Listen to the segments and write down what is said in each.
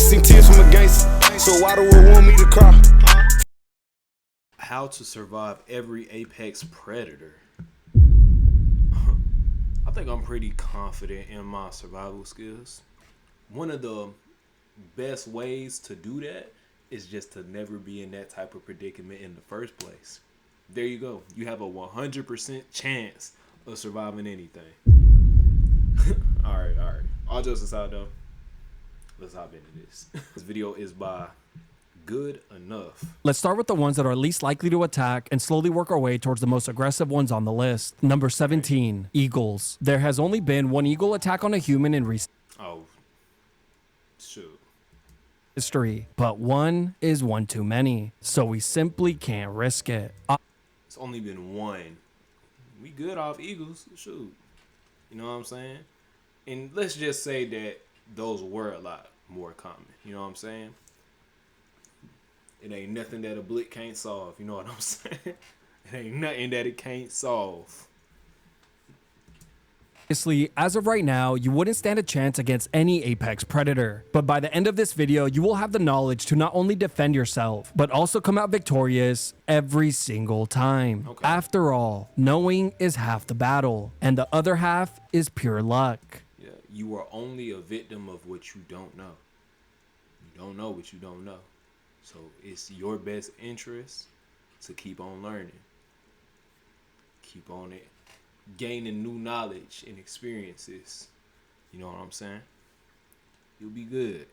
seen tears from a gangster, so why do it want me to cry? How to survive every apex predator. I think I'm pretty confident in my survival skills. One of the best ways to do that is just to never be in that type of predicament in the first place. There you go. You have a 100% chance of surviving anything. All right. All jokes aside though, let's hop into this. This video is by Good Enough. Let's start with the ones that are least likely to attack and slowly work our way towards the most aggressive ones on the list. Number 17, eagles. There has only been one eagle attack on a human in recent Oh, shoot. history, but one is one too many, so we simply can't risk it. It's only been one. We good off eagles, shoot. You know what I'm saying? And let's just say that those were a lot more common. You know what I'm saying? It ain't nothing that a blick can't solve. You know what I'm saying? It ain't nothing that it can't solve. Obviously, as of right now, you wouldn't stand a chance against any apex predator. But by the end of this video, you will have the knowledge to not only defend yourself, but also come out victorious every single time. Okay. After all, knowing is half the battle, and the other half is pure luck. Yeah, you are only a victim of what you don't know. You don't know what you don't know. So it's your best interest to keep on learning. Keep on it. Gaining new knowledge and experiences. You know what I'm saying? You'll be good.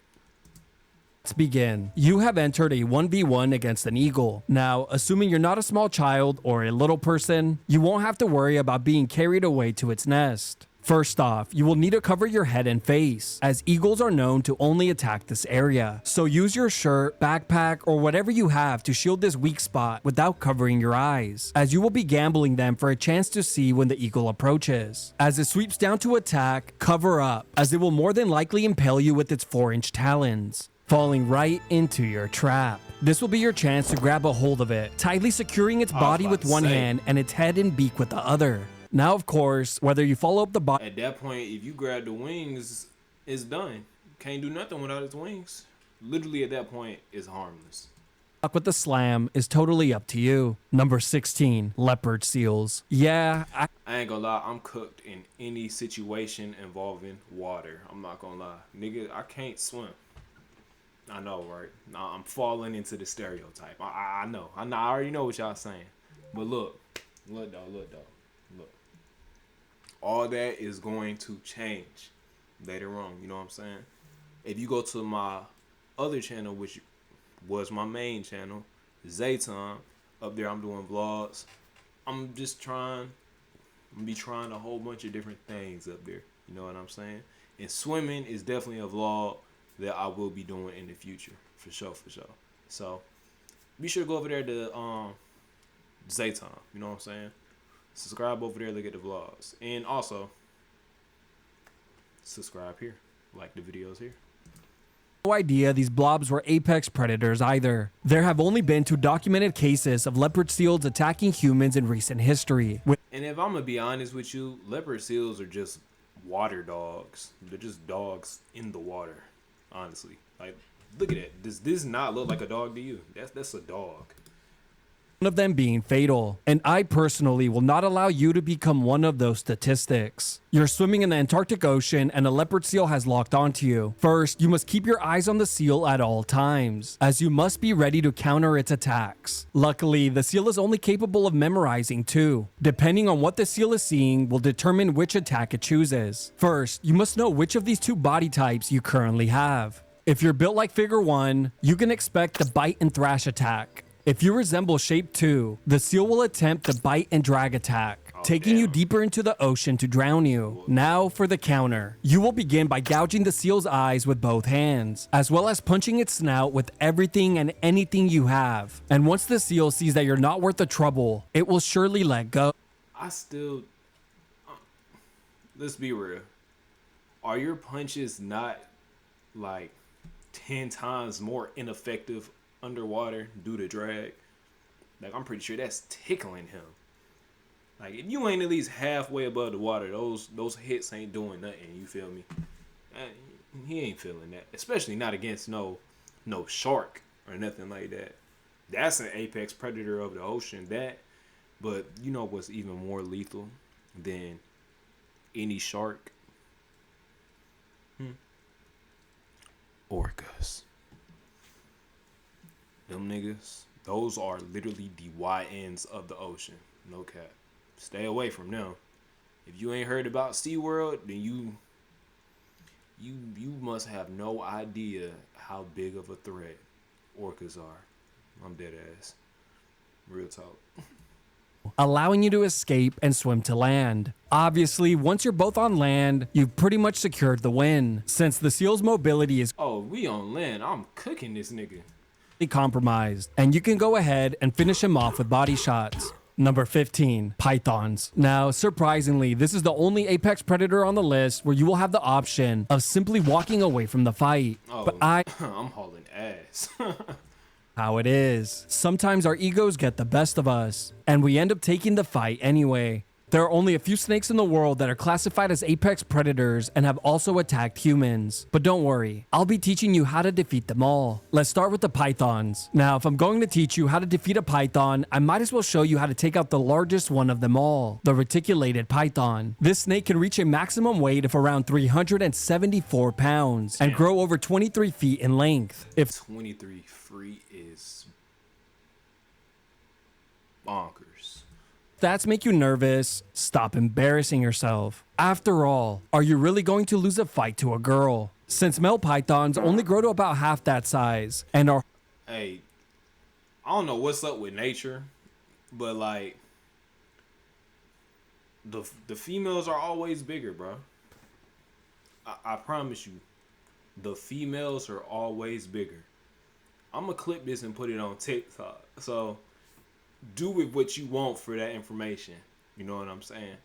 Let's begin. You have entered a 1v1 against an eagle. Now, assuming you're not a small child or a little person, you won't have to worry about being carried away to its nest. First off, you will need to cover your head and face, as eagles are known to only attack this area. So use your shirt, backpack, or whatever you have to shield this weak spot without covering your eyes, as you will be gambling them for a chance to see when the eagle approaches. As it sweeps down to attack, cover up, as it will more than likely impale you with its 4-inch talons, falling right into your trap. This will be your chance to grab a hold of it, tightly securing its body with one hand and its head and beak with the other. Now, of course, whether you follow up the body At that point, if you grab the wings, it's done. Can't do nothing without its wings. Literally at that point, it's harmless. with the slam is totally up to you. Number 16, leopard seals. Yeah, I ain't gonna lie, I'm cooked in any situation involving water. I'm not gonna lie. Nigga, I can't swim. I know, right? Nah, I'm falling into the stereotype. I know. I already know what y'all saying. But look though. All that is going to change later on. You know what I'm saying? If you go to my other channel, which was my main channel, Zayton, up there I'm doing vlogs. I'm be trying a whole bunch of different things up there. You know what I'm saying? And swimming is definitely a vlog that I will be doing in the future. For sure. So be sure to go over there to Zayton. You know what I'm saying? Subscribe over there, look at the vlogs. And also, subscribe here. Like the videos here. no idea these blobs were apex predators either. There have only been 2 documented cases of leopard seals attacking humans in recent history. And if I'm going to be honest with you, leopard seals are just water dogs. They're just dogs in the water, honestly. Like, look at that. Does this not look like a dog to you? That's a dog. One of them being fatal, and I personally will not allow you to become one of those statistics. You're swimming in the Antarctic Ocean and a leopard seal has locked onto you. First, you must keep your eyes on the seal at all times, as you must be ready to counter its attacks. Luckily, the seal is only capable of memorizing too. Depending on what the seal is seeing will determine which attack it chooses. First, you must know which of these 2 body types you currently have. If you're built like Figure 1, you can expect the bite and thrash attack. If you resemble Shape 2, the seal will attempt the bite and drag attack, taking you deeper into the ocean to drown you. Now for the counter. You will begin by gouging the seal's eyes with both hands, as well as punching its snout with everything and anything you have. And once the seal sees that you're not worth the trouble, it will surely let go. Let's be real. Are your punches not like 10 times more ineffective underwater due to drag? Like, I'm pretty sure that's tickling him. Like, if you ain't at least halfway above the water, those hits ain't doing nothing. You feel me? he ain't feeling that, especially not against no shark or nothing like that. That's an apex predator of the ocean. But you know what's even more lethal than any shark? Orcas. Them niggas, those are literally the YNs of the ocean. No cap. Stay away from them. If you ain't heard about SeaWorld, then you must have no idea how big of a threat orcas are. I'm dead ass. Real talk. allowing you to escape and swim to land. Obviously, once you're both on land, you've pretty much secured the win, since the seal's mobility is Oh, we on land. I'm cooking this nigga. compromised, and you can go ahead and finish him off with body shots. Number 15, pythons. Now, surprisingly, this is the only apex predator on the list where you will have the option of simply walking away from the fight. Oh, But I'm hauling ass. how it is. Sometimes our egos get the best of us, and we end up taking the fight anyway. There are only a few snakes in the world that are classified as apex predators and have also attacked humans. But don't worry, I'll be teaching you how to defeat them all. Let's start with the pythons. Now, if I'm going to teach you how to defeat a python, I might as well show you how to take out the largest one of them all, the reticulated python. This snake can reach a maximum weight of around 374 pounds and grow over 23 feet in length. If 23 free is bonkers. that's make you nervous, stop embarrassing yourself. After all, are you really going to lose a fight to a girl? Since male pythons only grow to about half that size and are Hey, I don't know what's up with nature, but like the females are always bigger, bro. I promise you, the females are always bigger. I'm gonna clip this and put it on TikTok. So do with what you want for that information. You know what I'm saying?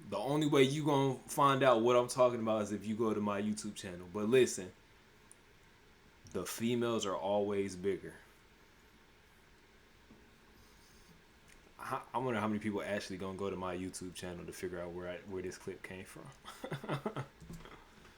The only way you gonna find out what I'm talking about is if you go to my YouTube channel. But listen, the females are always bigger. I wonder how many people actually gonna go to my YouTube channel to figure out where this clip came from.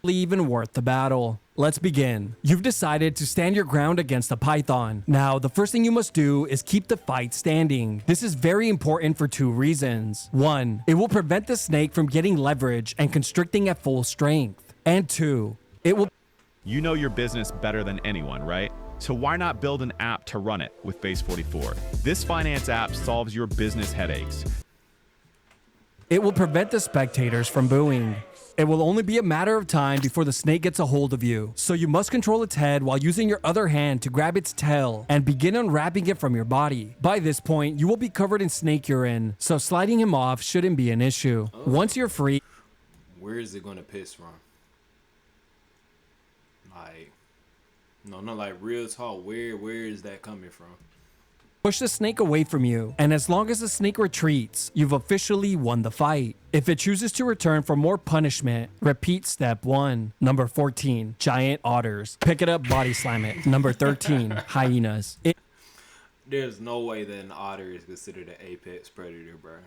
even worth the battle. Let's begin. You've decided to stand your ground against a python. Now, the first thing you must do is keep the fight standing. This is very important for two reasons. One, it will prevent the snake from getting leverage and constricting at full strength. And two, it will You know your business better than anyone, right? So why not build an app to run it with Base44? This finance app solves your business headaches. It will prevent the spectators from booing. It will only be a matter of time before the snake gets a hold of you. So you must control its head while using your other hand to grab its tail and begin unwrapping it from your body. By this point, you will be covered in snake urine, so sliding him off shouldn't be an issue. Once you're free, Where is it gonna piss from? Like, no, like real talk. Where is that coming from? push the snake away from you, and as long as the snake retreats, you've officially won the fight. If it chooses to return for more punishment, repeat step 1. Number 14, giant otters. Pick it up, body slam it. Number 13, hyenas. There's no way that an otter is considered an apex predator, bro.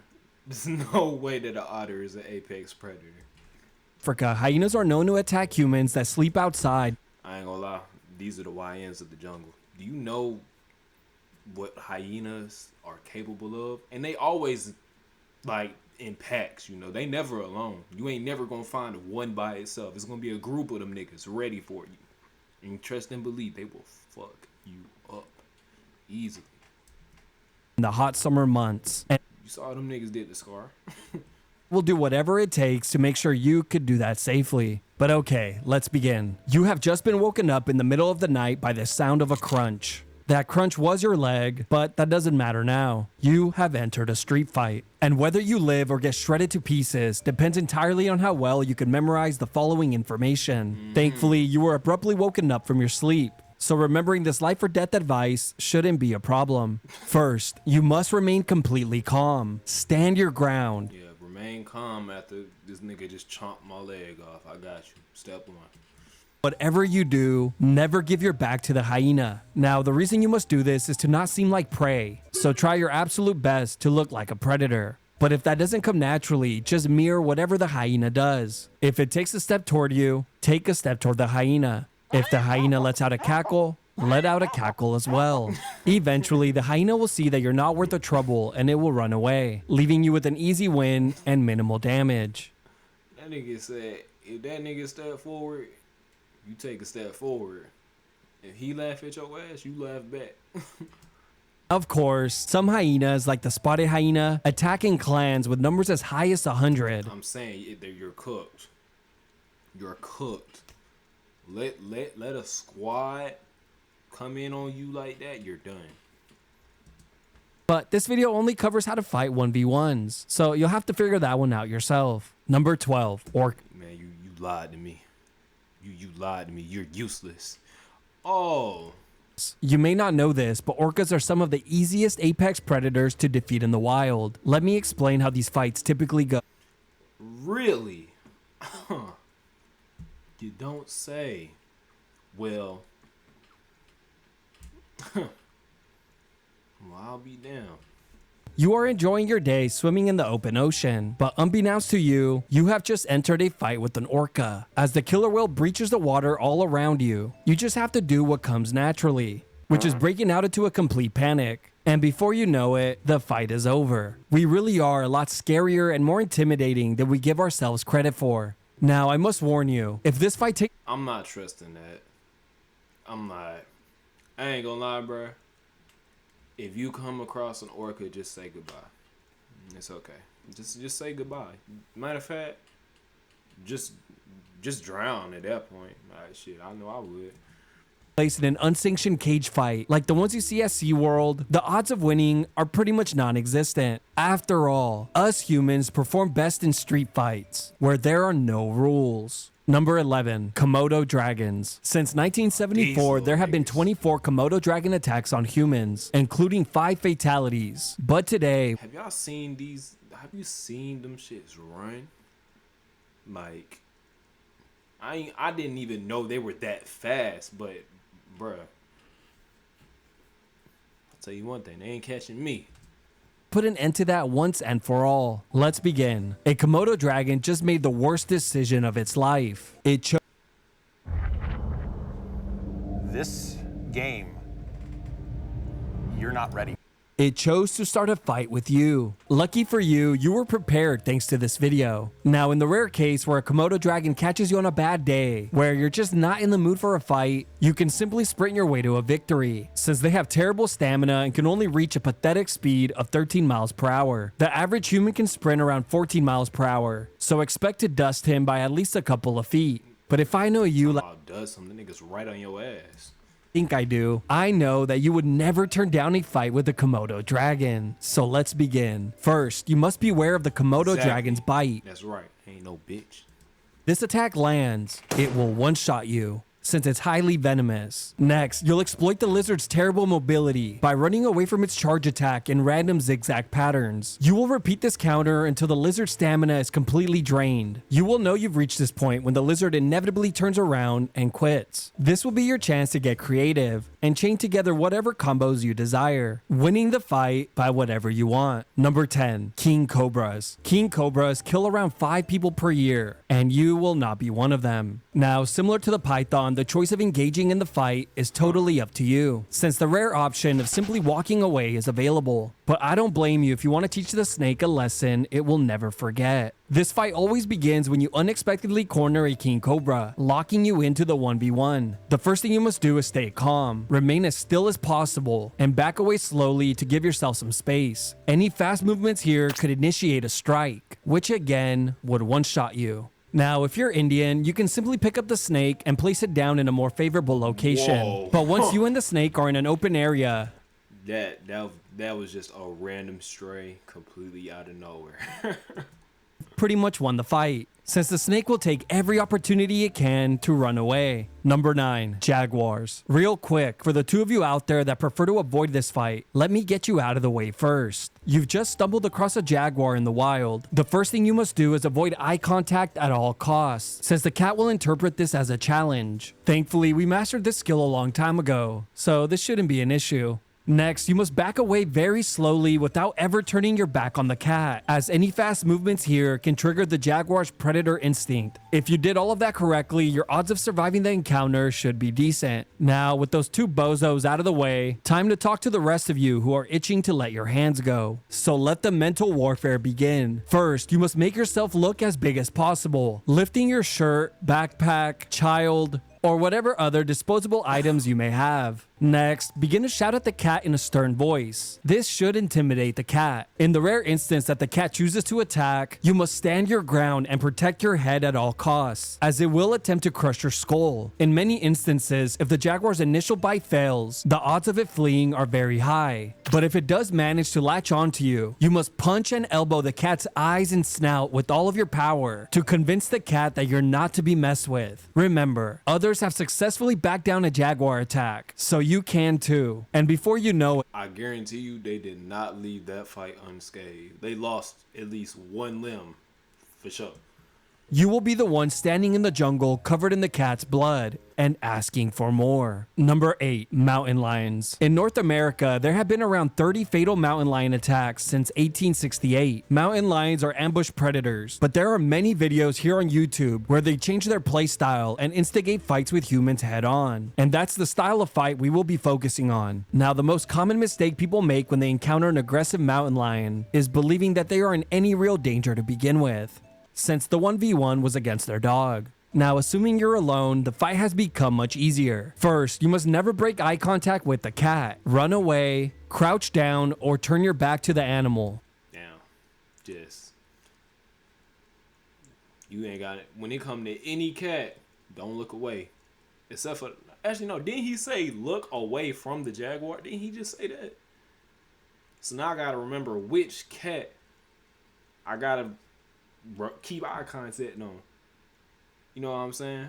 There's no way that an otter is an apex predator. Africa, hyenas are known to attack humans that sleep outside. I ain't gonna lie. These are the YNs of the jungle. Do you know what hyenas are capable of? And they always, like, in packs, you know. They never alone. You ain't never gonna find one by itself. It's gonna be a group of them niggas ready for you. And trust and believe, they will fuck you up easily. In the hot summer months, and You saw them niggas did the Scar. will do whatever it takes to make sure you could do that safely. But okay, let's begin. You have just been woken up in the middle of the night by the sound of a crunch. That crunch was your leg, but that doesn't matter now. You have entered a street fight. And whether you live or get shredded to pieces depends entirely on how well you can memorize the following information. Thankfully, you were abruptly woken up from your sleep. So remembering this life or death advice shouldn't be a problem. First, you must remain completely calm. Stand your ground. Yeah, remain calm after this nigga just chomped my leg off. I got you. Step 1. Whatever you do, never give your back to the hyena. Now, the reason you must do this is to not seem like prey, so try your absolute best to look like a predator. But if that doesn't come naturally, just mirror whatever the hyena does. If it takes a step toward you, take a step toward the hyena. If the hyena lets out a cackle, let out a cackle as well. Eventually, the hyena will see that you're not worth the trouble and it will run away, leaving you with an easy win and minimal damage. That nigga said, if that nigga step forward, you take a step forward. If he laugh at your ass, you laugh back. Of course, some hyenas, like the spotted hyena, attack in clans with numbers as high as 100. I'm saying you're cooked. You're cooked. Let a squad come in on you like that, you're done. But this video only covers how to fight 1v1s, so you'll have to figure that one out yourself. Number 12, Orc. Man, you lied to me. You lied to me. You're useless. Oh. You may not know this, but orcas are some of the easiest apex predators to defeat in the wild. Let me explain how these fights typically go. Really? You don't say. Well, I'll be damned. You are enjoying your day swimming in the open ocean, but unbeknownst to you, you have just entered a fight with an orca. As the killer whale breaches the water all around you, you just have to do what comes naturally, which is breaking out into a complete panic. And before you know it, the fight is over. We really are a lot scarier and more intimidating than we give ourselves credit for. Now, I must warn you, if this fight takes... I'm not trusting that. I'm not. I ain't gonna lie, bruh. If you come across an orca, just say goodbye. It's okay. Just say goodbye. Matter of fact, just drown at that point. Alright, shit, I know I would. Placed in an unsanctioned cage fight, like the ones you see at SeaWorld, the odds of winning are pretty much non-existent. After all, us humans perform best in street fights, where there are no rules. Number 11, Komodo dragons. Since 1974, there have been 24 Komodo dragon attacks on humans, including 5 fatalities. But today, Have y'all seen these? Have you seen them shits run? Like, I didn't even know they were that fast, but bruh, I'll tell you one thing, they ain't catching me. put an end to that once and for all. Let's begin. A Komodo dragon just made the worst decision of its life. It chose This game, you're not ready. It chose to start a fight with you. Lucky for you, you were prepared thanks to this video. Now, in the rare case where a Komodo dragon catches you on a bad day, where you're just not in the mood for a fight, you can simply sprint your way to a victory. Since they have terrible stamina and can only reach a pathetic speed of 13 miles per hour, the average human can sprint around 14 miles per hour, so expect to dust him by at least a couple of feet. But if I know you like Oh, does something niggas right on your ass. think I do, I know that you would never turn down a fight with a Komodo dragon. So let's begin. First, you must be aware of the Komodo Exactly. dragon's bite. That's right. Ain't no bitch. This attack lands, it will one-shot you, since it's highly venomous. Next, you'll exploit the lizard's terrible mobility by running away from its charge attack in random zigzag patterns. You will repeat this counter until the lizard's stamina is completely drained. You will know you've reached this point when the lizard inevitably turns around and quits. This will be your chance to get creative and chain together whatever combos you desire, winning the fight by whatever you want. Number 10, King Cobras. King Cobras kill around 5 people per year, and you will not be one of them. Now, similar to the python, the choice of engaging in the fight is totally up to you, since the rare option of simply walking away is available. But I don't blame you if you want to teach the snake a lesson it will never forget. This fight always begins when you unexpectedly corner a king cobra, locking you into the 1v1. The first thing you must do is stay calm, remain as still as possible, and back away slowly to give yourself some space. Any fast movements here could initiate a strike, which again would one-shot you. Now, if you're Indian, you can simply pick up the snake and place it down in a more favorable location. Whoa. But once you and the snake are in an open area, That was just a random stray completely out of nowhere. pretty much won the fight, since the snake will take every opportunity it can to run away. Number 9, Jaguars. Real quick, for the 2 of you out there that prefer to avoid this fight, let me get you out of the way first. You've just stumbled across a jaguar in the wild. The first thing you must do is avoid eye contact at all costs, since the cat will interpret this as a challenge. Thankfully, we mastered this skill a long time ago, so this shouldn't be an issue. Next, you must back away very slowly without ever turning your back on the cat, as any fast movements here can trigger the jaguar's predator instinct. If you did all of that correctly, your odds of surviving the encounter should be decent. Now, with those two bozos out of the way, time to talk to the rest of you who are itching to let your hands go. So let the mental warfare begin. First, you must make yourself look as big as possible, lifting your shirt, backpack, child, or whatever other disposable items you may have. Next, begin to shout at the cat in a stern voice. This should intimidate the cat. In the rare instance that the cat chooses to attack, you must stand your ground and protect your head at all costs, as it will attempt to crush your skull. In many instances, if the jaguar's initial bite fails, the odds of it fleeing are very high. But if it does manage to latch onto you, you must punch and elbow the cat's eyes and snout with all of your power to convince the cat that you're not to be messed with. Remember, others have successfully backed down a jaguar attack, so you can too. And before you know it, I guarantee you they did not leave that fight unscathed. They lost at least one limb, for sure. you will be the one standing in the jungle covered in the cat's blood and asking for more. Number 8, mountain lions. In North America, there have been around 30 fatal mountain lion attacks since 1868. Mountain lions are ambush predators, but there are many videos here on YouTube where they change their play style and instigate fights with humans head on. And that's the style of fight we will be focusing on. Now, the most common mistake people make when they encounter an aggressive mountain lion is believing that they are in any real danger to begin with, since the 1v1 was against their dog. Now, assuming you're alone, the fight has become much easier. First, you must never break eye contact with the cat. Run away, crouch down, or turn your back to the animal. Now, just, you ain't got it. When it come to any cat, don't look away. Except for, actually no, didn't he say look away from the jaguar? Didn't he just say that? So now I gotta remember which cat I gotta keep eye contact on. You know what I'm saying?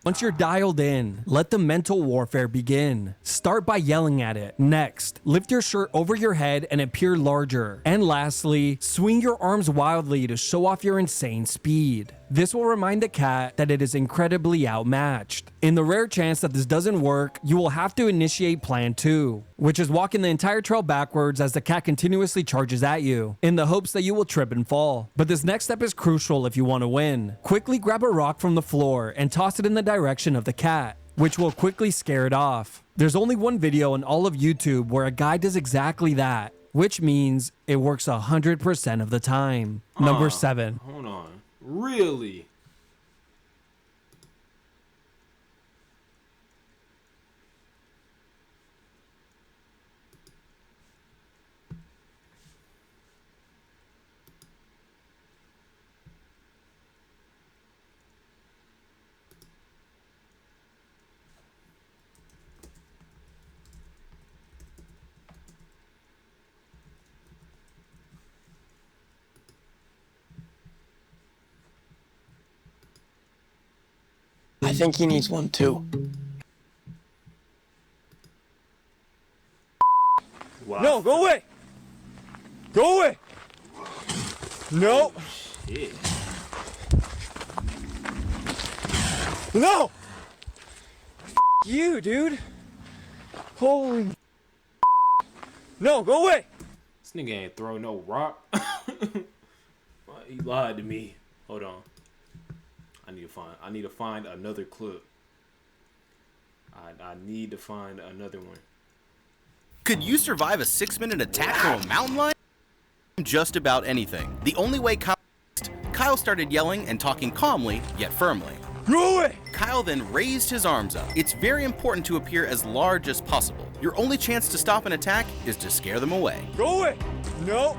Once you're dialed in, let the mental warfare begin. Start by yelling at it. Next, lift your shirt over your head and appear larger. And lastly, swing your arms wildly to show off your insane speed. This will remind the cat that it is incredibly outmatched. In the rare chance that this doesn't work, you will have to initiate plan 2, which is walking the entire trail backwards as the cat continuously charges at you, in the hopes that you will trip and fall. But this next step is crucial if you want to win. Quickly grab a rock from the floor and toss it in the direction of the cat, which will quickly scare it off. There's only one video on all of YouTube where a guy does exactly that, which means it works 100% of the time. Number 7. Hold on. Really? I think he needs one too. Wow. No, go away! Go away! No! Shit. No! You, dude! Holy. No, go away! This nigga ain't throw no rock. He lied to me. Hold on. I need to find another clip. I need to find another one. Could you survive a 6-minute attack from a mountain lion? Just about anything. The only way Kyle started yelling and talking calmly, yet firmly. Go away! Kyle then raised his arms up. It's very important to appear as large as possible. Your only chance to stop an attack is to scare them away. Go away! No!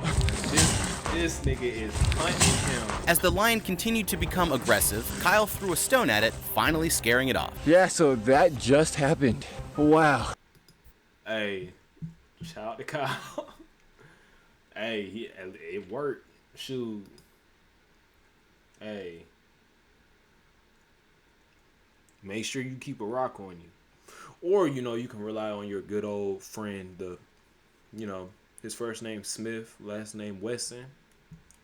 This nigga is hunting him. As the lion continued to become aggressive, Kyle threw a stone at it, finally scaring it off. Yeah, so that just happened. Wow. Hey, shout out to Kyle. Hey, it worked. Shoot. Hey. Make sure you keep a rock on you. Or, you can rely on your good old friend, his first name Smith, last name Weston.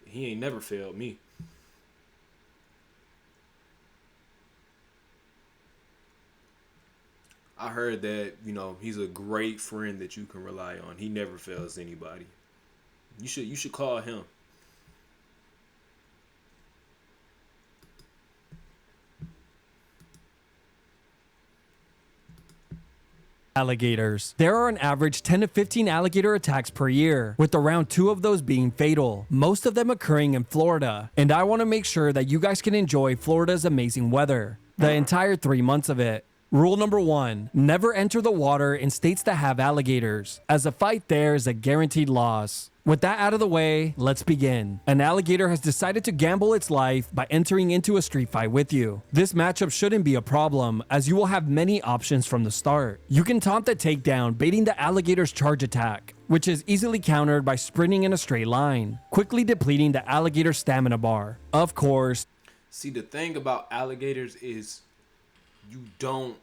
He ain't never failed me. I heard that, you know, he's a great friend that you can rely on. He never fails anybody. You should call him. Alligators. There are an average 10 to 15 alligator attacks per year, with around 2 of those being fatal, most of them occurring in Florida. And I want to make sure that you guys can enjoy Florida's amazing weather, the entire 3 months of it. Rule number 1, never enter the water in states that have alligators, as a fight there is a guaranteed loss. With that out of the way, let's begin. An alligator has decided to gamble its life by entering into a street fight with you. This matchup shouldn't be a problem, as you will have many options from the start. You can taunt the takedown, baiting the alligator's charge attack, which is easily countered by sprinting in a straight line, quickly depleting the alligator's stamina bar. Of course, See, the thing about alligators is you don't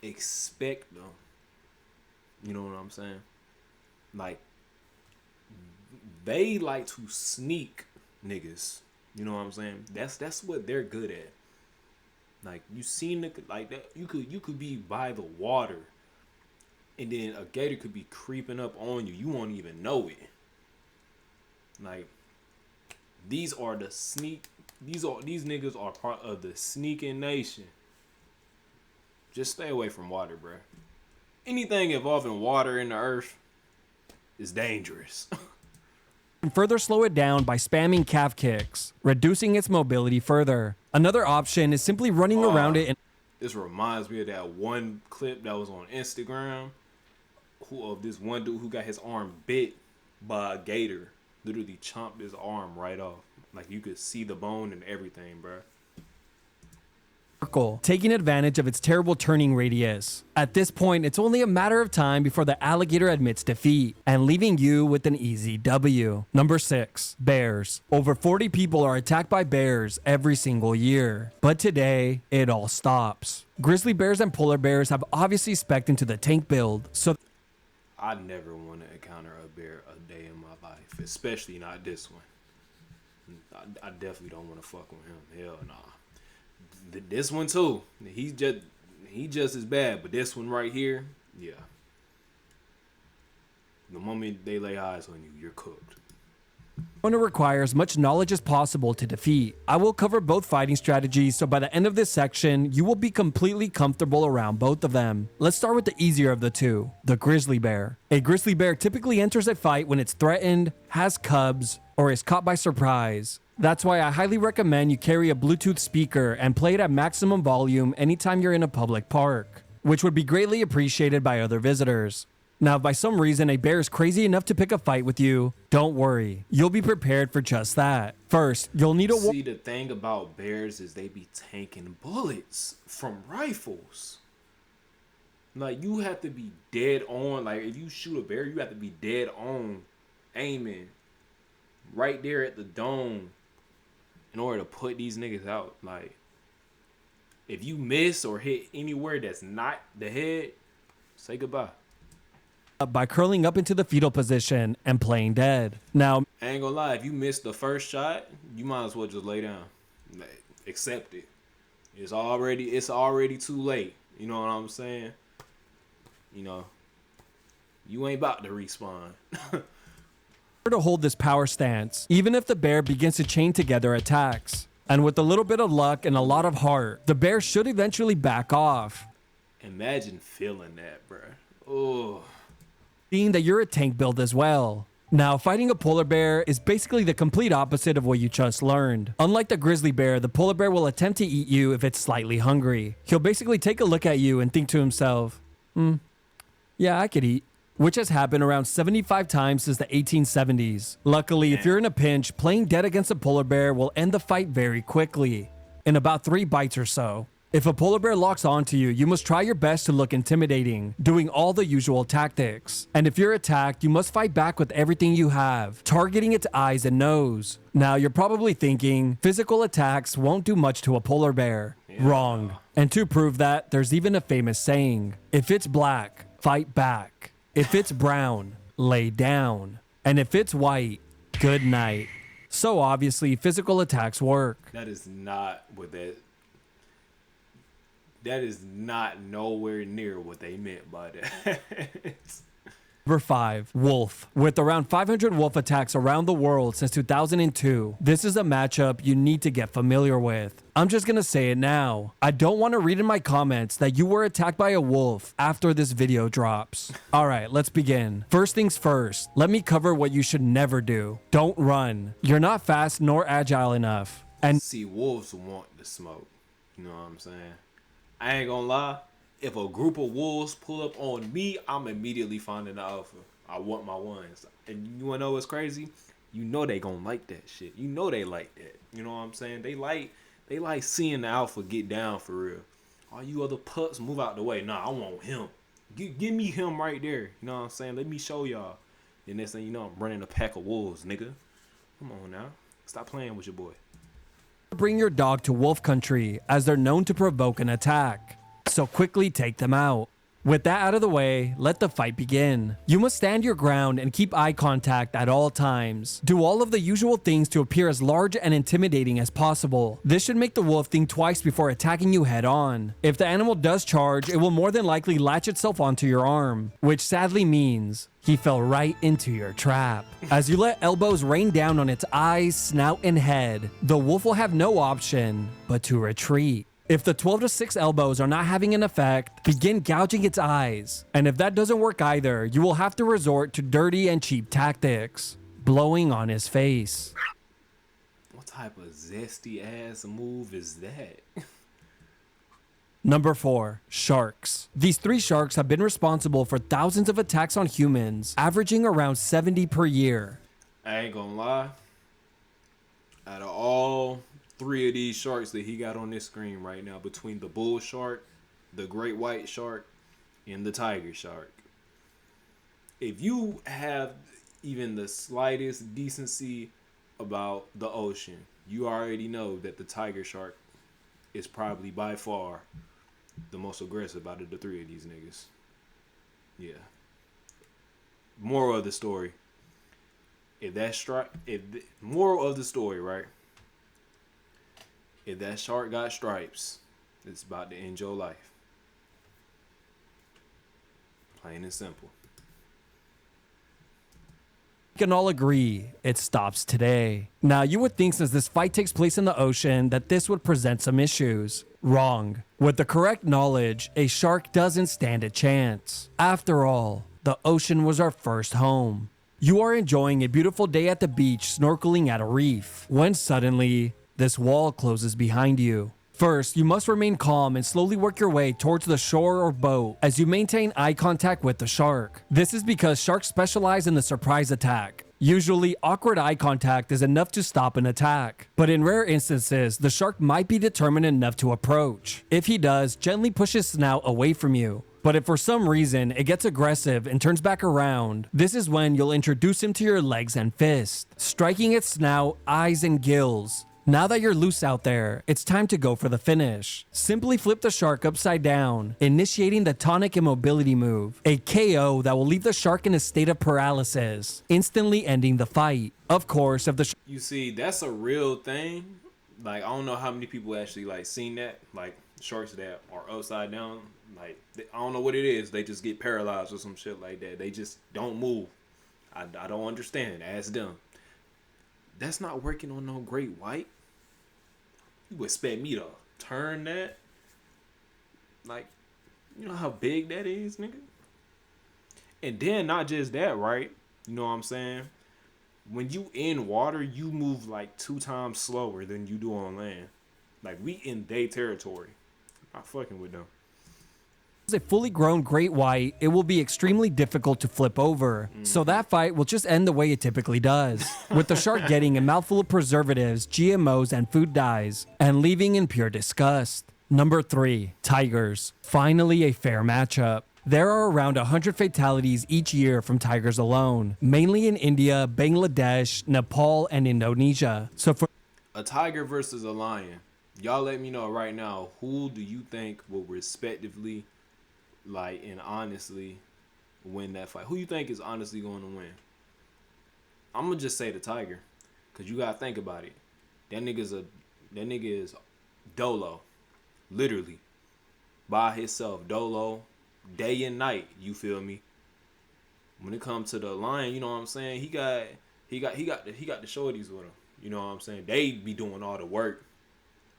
expect them. You know what I'm saying? Like, they like to sneak niggas. You know what I'm saying? That's what they're good at. Like, you see nigga like that, you could be by the water, and then a gator could be creeping up on you. You won't even know it. Like, these niggas are part of the sneaking nation. Just stay away from water, bro. Anything involving water in the earth is dangerous. and further slow it down by spamming calf kicks, reducing its mobility further. Another option is simply running around it and This reminds me of that one clip that was on Instagram of this one dude who got his arm bit by a gator. Literally chomped his arm right off. Like, you could see the bone and everything, bro. circle, taking advantage of its terrible turning radius. At this point, it's only a matter of time before the alligator admits defeat and leaving you with an easy W. Number 6, bears. Over 40 people are attacked by bears every single year. But today, it all stops. Grizzly bears and polar bears have obviously spec'd into the tank build, so I never want to encounter a bear a day in my life, especially not this one. I definitely don't want to fuck with him. Hell nah. This one too. He just as bad, but this one right here, yeah. The moment they lay eyes on you, you're cooked. one requires as much knowledge as possible to defeat. I will cover both fighting strategies, so by the end of this section, you will be completely comfortable around both of them. Let's start with the easier of the two, the grizzly bear. A grizzly bear typically enters a fight when it's threatened, has cubs, or is caught by surprise. That's why I highly recommend you carry a Bluetooth speaker and play it at maximum volume anytime you're in a public park, which would be greatly appreciated by other visitors. Now, if by some reason a bear is crazy enough to pick a fight with you, don't worry. You'll be prepared for just that. First, you'll need a See, the thing about bears is they be tanking bullets from rifles. Like, you have to be dead on. Like, if you shoot a bear, you have to be dead on, aiming right there at the dome in order to put these niggas out. Like, if you miss or hit anywhere that's not the head, say goodbye. by curling up into the fetal position and playing dead. Now, I ain't gonna lie, if you miss the first shot, you might as well just lay down. Like, accept it. It's already too late. You know what I'm saying? You know, you ain't about to respawn. to hold this power stance, even if the bear begins to chain together attacks. And with a little bit of luck and a lot of heart, the bear should eventually back off. Imagine feeling that, bruh. Oh. Seeing that you're a tank build as well. Now, fighting a polar bear is basically the complete opposite of what you just learned. Unlike the grizzly bear, the polar bear will attempt to eat you if it's slightly hungry. He'll basically take a look at you and think to himself, yeah, I could eat. Which has happened around 75 times since the 1870s. Luckily, if you're in a pinch, playing dead against a polar bear will end the fight very quickly, in about 3 bites or so. If a polar bear locks onto you, you must try your best to look intimidating, doing all the usual tactics. And if you're attacked, you must fight back with everything you have, targeting its eyes and nose. Now, you're probably thinking, physical attacks won't do much to a polar bear. Yeah. Wrong. And to prove that, there's even a famous saying, if it's black, fight back. If it's brown, lay down. And if it's white, good night. So obviously, physical attacks work. That is not what that... That is not nowhere near what they meant by that. Number 5, wolf. With around 500 wolf attacks around the world since 2002, this is a matchup you need to get familiar with. I'm just gonna say it now. I don't want to read in my comments that you were attacked by a wolf after this video drops. Alright, let's begin. First things first, let me cover what you should never do. Don't run. You're not fast nor agile enough. And See, wolves want the smoke. You know what I'm saying? I ain't gonna lie. If a group of wolves pull up on me, I'm immediately finding the alpha. I want my ones. And you wanna know what's crazy? You know they gonna like that shit. You know they like that. You know what I'm saying? They like seeing the alpha get down for real. All you other pups, move out the way. Nah, I want him. Give me him right there. You know what I'm saying? Let me show y'all. Then next thing you know, I'm running a pack of wolves, nigga. Come on now. Stop playing with your boy. bring your dog to wolf country, as they're known to provoke an attack. So quickly take them out. With that out of the way, let the fight begin. You must stand your ground and keep eye contact at all times. Do all of the usual things to appear as large and intimidating as possible. This should make the wolf think twice before attacking you head on. If the animal does charge, it will more than likely latch itself onto your arm, which sadly means he fell right into your trap. As you let elbows rain down on its eyes, snout, and head, the wolf will have no option but to retreat. If the 12 to 6 elbows are not having an effect, begin gouging its eyes. And if that doesn't work either, you will have to resort to dirty and cheap tactics. Blowing on his face. What type of zesty ass move is that? Number 4, sharks. These 3 sharks have been responsible for thousands of attacks on humans, averaging around 70 per year. I ain't gonna lie. Out of all 3 of these sharks that he got on this screen right now, between the bull shark, the great white shark, and the tiger shark, if you have even the slightest decency about the ocean, you already know that the tiger shark is probably by far the most aggressive out of the 3 of these niggas. Yeah. Moral of the story. Moral of the story, right? If that shark got stripes, it's about to end your life. Plain and simple. We can all agree it stops today. Now, you would think since this fight takes place in the ocean that this would present some issues. Wrong. With the correct knowledge, a shark doesn't stand a chance. After all, the ocean was our first home. You are enjoying a beautiful day at the beach snorkeling at a reef, when suddenly, this wall closes behind you. First, you must remain calm and slowly work your way towards the shore or boat as you maintain eye contact with the shark. This is because sharks specialize in the surprise attack. Usually, awkward eye contact is enough to stop an attack, but in rare instances, the shark might be determined enough to approach. If he does, gently push his snout away from you. But if for some reason it gets aggressive and turns back around, this is when you'll introduce him to your legs and fists, striking its snout, eyes, and gills. Now that you're loose out there, it's time to go for the finish. Simply flip the shark upside down, initiating the tonic immobility move, a KO that will leave the shark in a state of paralysis, instantly ending the fight. Of course, if the You see, that's a real thing. Like, I don't know how many people actually, like, seen that. Like, sharks that are upside down. Like, I don't know what it is. They just get paralyzed or some shit like that. They just don't move. I don't understand. Ask them. That's not working on no great white. You expect me to turn that? Like, you know how big that is, nigga? And then not just that, right? You know what I'm saying? When you in water, you move like 2 times slower than you do on land. Like, we in their territory. I'm not fucking with them. a fully grown great white, it will be extremely difficult to flip over. So that fight will just end the way it typically does, with the shark getting a mouthful of preservatives, GMOs, and food dyes, and leaving in pure disgust. Number 3, tigers. Finally a fair matchup. There are around 100 fatalities each year from tigers alone, mainly in India, Bangladesh, Nepal, and Indonesia. So for A tiger versus a lion. Y'all let me know right now, who do you think will respectively, like, and honestly win that fight? Who you think is honestly going to win? I'm going to just say the tiger, because you got to think about it. That nigga is dolo. Literally. by himself, dolo, day and night. You feel me? When it comes to the lion, you know what I'm saying? He got the shorties with him. You know what I'm saying? They be doing all the work.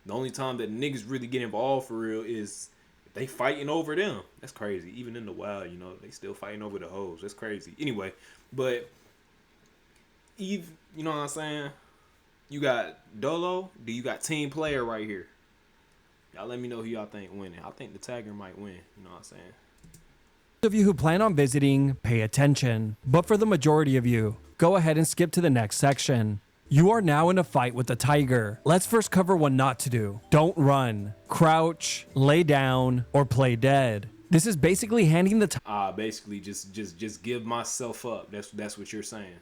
The only time that niggas really get involved for real is if they fighting over them. That's crazy. Even in the wild, you know, they still fighting over the hoes. That's crazy. Anyway, but Eve, you know what I'm saying? You got Dolo, do you got team player right here? Y'all let me know who y'all think winning. I think the Tiger might win. You know what I'm saying? Those of you who plan on visiting, pay attention. But for the majority of you, go ahead and skip to the next section. You are now in a fight with the tiger. Let's first cover what not to do. Don't run, crouch, lay down, or play dead. This is basically handing the tiger Basically just give myself up. That's what you're saying.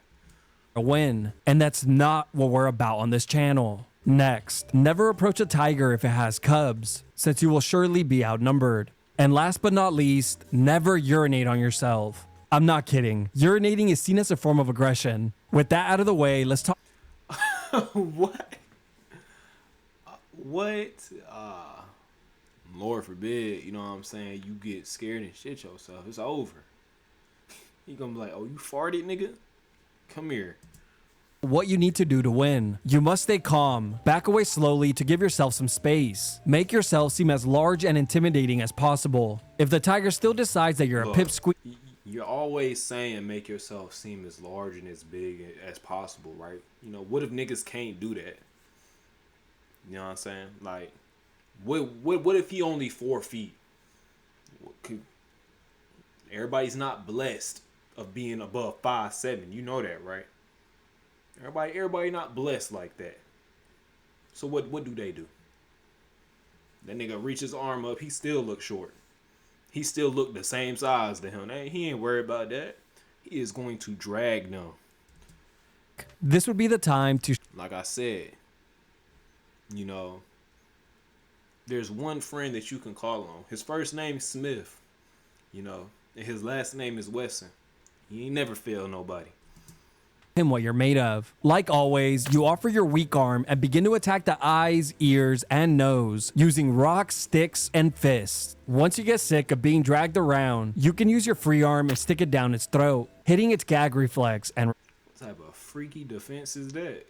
a win. And that's not what we're about on this channel. Next, never approach a tiger if it has cubs, since you will surely be outnumbered. And last but not least, never urinate on yourself. I'm not kidding. Urinating is seen as a form of aggression. With that out of the way, let's talk. What? What? Lord forbid, you know what I'm saying? You get scared and shit yourself. It's over. He gonna be like, oh, you farted, nigga? Come here. What you need to do to win. You must stay calm. Back away slowly to give yourself some space. Make yourself seem as large and intimidating as possible. If the tiger still decides that you're a Look, pipsqueak, You're always saying make yourself seem as large and as big as possible, right? You know, what if niggas can't do that? You know what I'm saying? Like, what if he only 4 feet? Everybody's not blessed of being above 5'7". You know that, right? Everybody not blessed like that. So what do they do? That nigga reach his arm up, he still look short. He still look the same size to him. He ain't worried about that. He is going to drag them. this would be the time to Like I said, you know, there's one friend that you can call on. His first name is Smith, you know, and his last name is Wesson. He ain't never failed nobody. him what you're made of. Like always, you offer your weak arm and begin to attack the eyes, ears, and nose using rocks, sticks, and fists. Once you get sick of being dragged around, you can use your free arm and stick it down its throat, hitting its gag reflex and What type of freaky defense is that?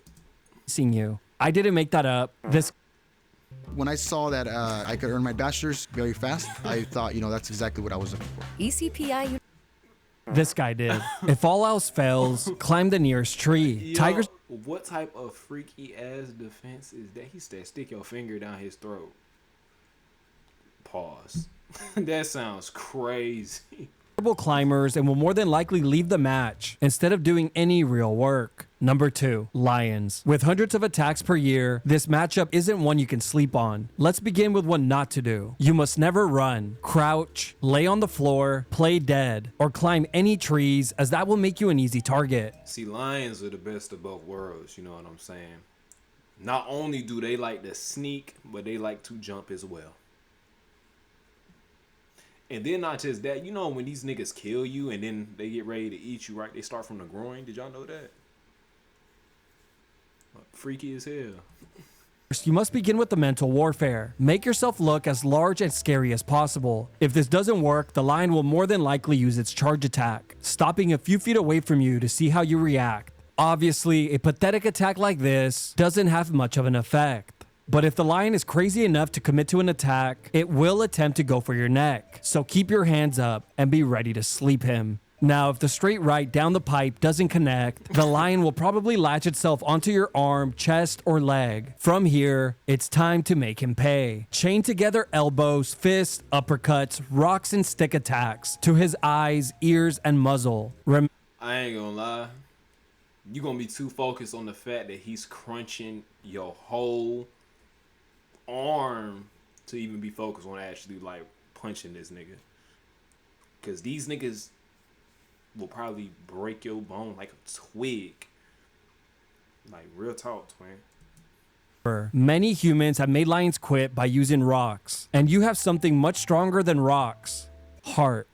releasing you. I didn't make that up. This When I saw that I could earn my bachelor's very fast, I thought, you know, that's exactly what I was looking for. ECPI. This guy did. If all else fails, climb the nearest tree. Yo, Tigers what type of freaky ass defense is that? He said stick your finger down his throat. Pause. That sounds crazy. are climbers and will more than likely leave the match instead of doing any real work. Number 2, lions. With hundreds of attacks per year, this matchup isn't one you can sleep on. Let's begin with what not to do. You must never run, crouch, lay on the floor, play dead, or climb any trees, as that will make you an easy target. See, lions are the best of both worlds, you know what I'm saying? Not only do they like to sneak, but they like to jump as well. And then not just that, you know when these niggas kill you and then they get ready to eat you, right? They start from the groin. Did y'all know that? Freaky as hell. First, you must begin with the mental warfare. Make yourself look as large and scary as possible. If this doesn't work, the lion will more than likely use its charge attack, stopping a few feet away from you to see how you react. Obviously, a pathetic attack like this doesn't have much of an effect. But if the lion is crazy enough to commit to an attack, it will attempt to go for your neck. So keep your hands up and be ready to sleep him. Now, if the straight right down the pipe doesn't connect, the lion will probably latch itself onto your arm, chest, or leg. From here, it's time to make him pay. Chain together elbows, fists, uppercuts, rocks, and stick attacks to his eyes, ears, and muzzle. I ain't gonna lie. You gonna be too focused on the fact that he's crunching your whole arm to even be focused on actually like punching this nigga. Cause these niggas will probably break your bone like a twig. Like real talk, twin. Many humans have made lions quit by using rocks. And you have something much stronger than rocks. Heart.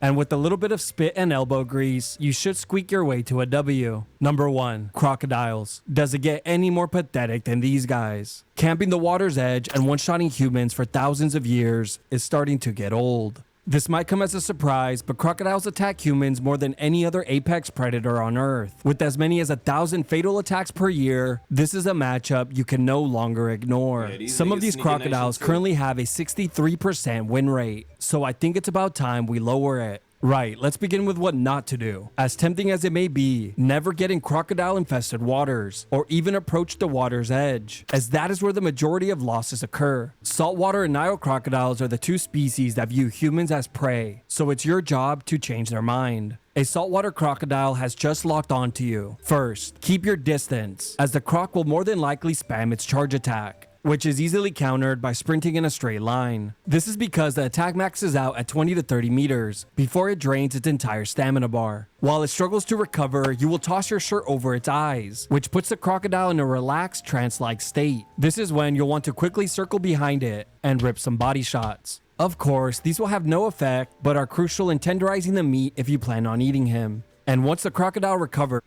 And with a little bit of spit and elbow grease, you should squeak your way to a W. Number 1, crocodiles. Does it get any more pathetic than these guys? Camping the water's edge and one-shotting humans for thousands of years is starting to get old. This might come as a surprise, but crocodiles attack humans more than any other apex predator on Earth. With as many as 1,000 fatal attacks per year, this is a matchup you can no longer ignore. Some of these crocodiles currently have a 63% win rate, so I think it's about time we lower it. Right, let's begin with what not to do. As tempting as it may be, never get in crocodile-infested waters, or even approach the water's edge, as that is where the majority of losses occur. Saltwater and Nile crocodiles are the two species that view humans as prey, so it's your job to change their mind. A saltwater crocodile has just locked onto you. First, keep your distance, as the croc will more than likely spam its charge attack, which is easily countered by sprinting in a straight line. This is because the attack maxes out at 20 to 30 meters before it drains its entire stamina bar. While it struggles to recover, you will toss your shirt over its eyes, which puts the crocodile in a relaxed trance-like state. This is when you'll want to quickly circle behind it and rip some body shots. Of course, these will have no effect, but are crucial in tenderizing the meat if you plan on eating him. And once the crocodile recovers,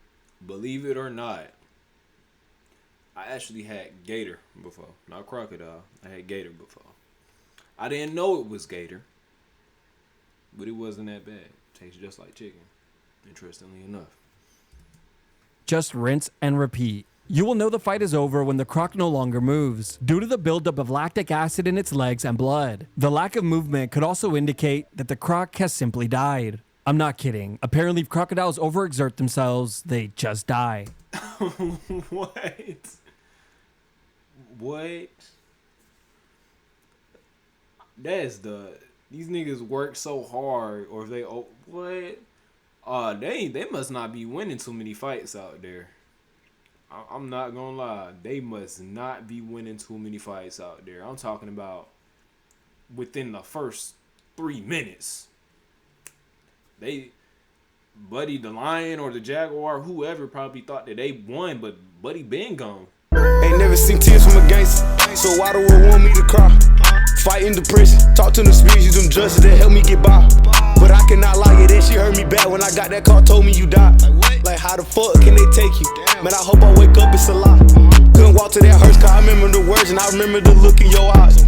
Believe it or not, I actually had gator before. Not crocodile. I had gator before. I didn't know it was gator, but it wasn't that bad. Tastes just like chicken, interestingly enough. just rinse and repeat. You will know the fight is over when the croc no longer moves, due to the buildup of lactic acid in its legs and blood. The lack of movement could also indicate that the croc has simply died. I'm not kidding. Apparently, if crocodiles overexert themselves, they just die. What? What? That's these niggas work so hard, or if they what? They must not be winning too many fights out there. I'm not gonna lie, they must not be winning too many fights out there. I'm talking about within the first 3 minutes. Buddy the lion or the jaguar, whoever, probably thought that they won, but Buddy been gone. Ain't never seen tears from a gangster, so why do it want me to cry? Fighting depression, talk to them spirits, use them justice that help me get by. But I cannot lie, yeah, that shit hurt me bad when I got that call, told me you died. Like how the fuck can they take you? Man, I hope I wake up, it's a lie. Couldn't walk to that hearse, cause I remember the words and I remember the look in your eyes.